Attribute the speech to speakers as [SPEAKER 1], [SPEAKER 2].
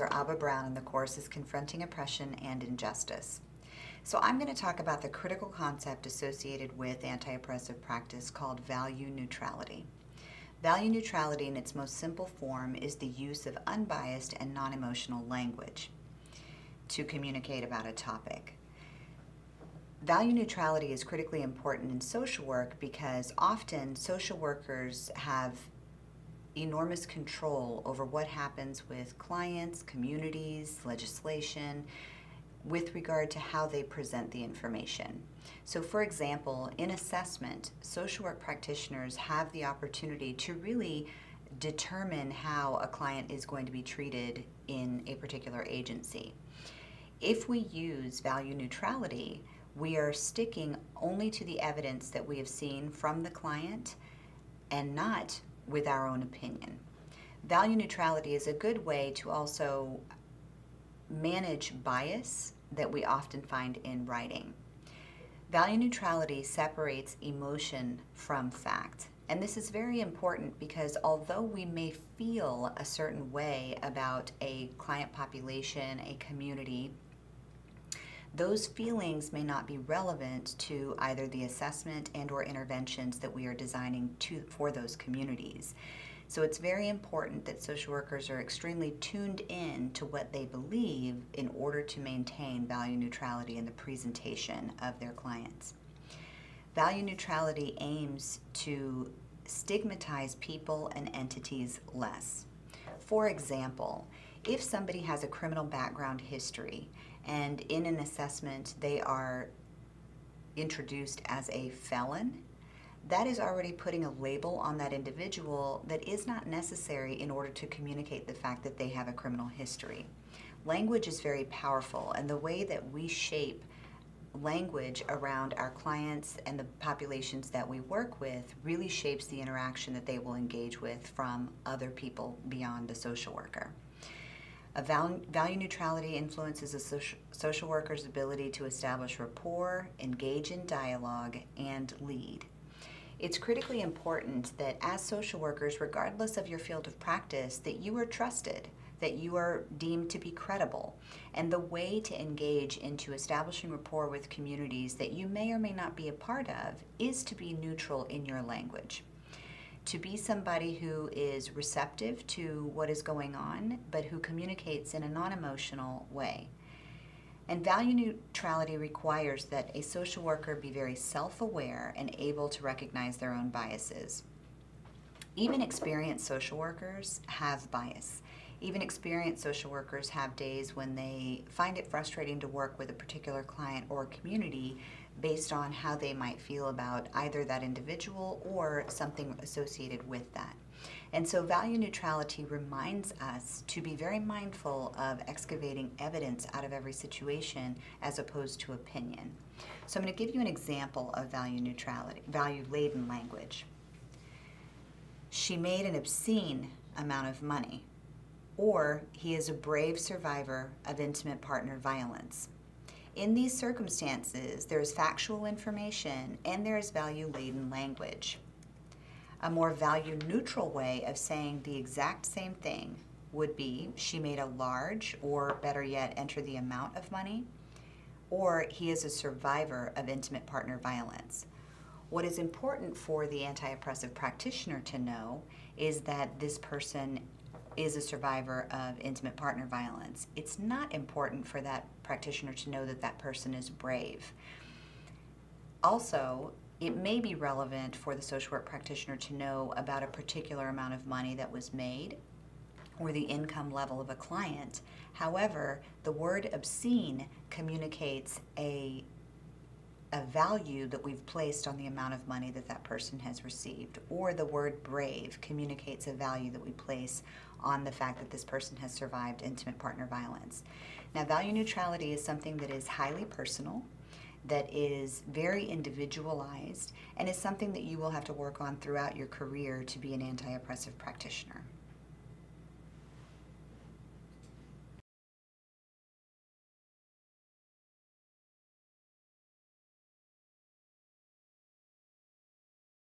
[SPEAKER 1] Professor Abba Brown, and the course is Confronting Oppression and Injustice. So I'm going to talk about the critical concept associated with anti-oppressive practice called value neutrality. Value neutrality in its most simple form is the use of unbiased and non-emotional language to communicate about a topic. Value neutrality is critically important in social work because often social workers have enormous control over what happens with clients, communities, legislation, with regard to how they present the information. So for example, in assessment, social work practitioners have the opportunity to really determine how a client is going to be treated in a particular agency. If we use value neutrality, we are sticking only to the evidence that we have seen from the client and not with our own opinion. Value neutrality is a good way to also manage bias that we often find in writing. Value neutrality separates emotion from fact. And this is very important because although we may feel a certain way about a client population, a community, those feelings may not be relevant to either the assessment and or interventions that we are designing for those communities. So it's very important that social workers are extremely tuned in to what they believe in order to maintain value neutrality in the presentation of their clients. Value neutrality aims to stigmatize people and entities less. For example, if somebody has a criminal background history and in an assessment they are introduced as a felon, that is already putting a label on that individual that is not necessary in order to communicate the fact that they have a criminal history. Language is very powerful, and the way that we shape language around our clients and the populations that we work with really shapes the interaction that they will engage with from other people beyond the social worker. Value neutrality influences a social worker's ability to establish rapport, engage in dialogue, and lead. It's critically important that as social workers, regardless of your field of practice, that you are trusted, that you are deemed to be credible. And the way to engage into establishing rapport with communities that you may or may not be a part of is to be neutral in your language. To be somebody who is receptive to what is going on, but who communicates in a non-emotional way. And value neutrality requires that a social worker be very self-aware and able to recognize their own biases. Even experienced social workers have bias. Even experienced social workers have days when they find it frustrating to work with a particular client or community based on how they might feel about either that individual or something associated with that. And so value neutrality reminds us to be very mindful of excavating evidence out of every situation as opposed to opinion. So I'm going to give you an example of value neutrality, value-laden language. She made an obscene amount of money, or he is a brave survivor of intimate partner violence. In these circumstances, there is factual information and there is value-laden language. A more value-neutral way of saying the exact same thing would be she made a large, or better yet, enter the amount of money, or he is a survivor of intimate partner violence. What is important for the anti-oppressive practitioner to know is that this person is a survivor of intimate partner violence. It's not important for that practitioner to know that that person is brave. Also, it may be relevant for the social work practitioner to know about a particular amount of money that was made or the income level of a client. However, the word obscene communicates a value that we've placed on the amount of money that that person has received, or the word brave communicates a value that we place on the fact that this person has survived intimate partner violence. Now, value neutrality is something that is highly personal, that is very individualized, and is something that you will have to work on throughout your career to be an anti-oppressive practitioner.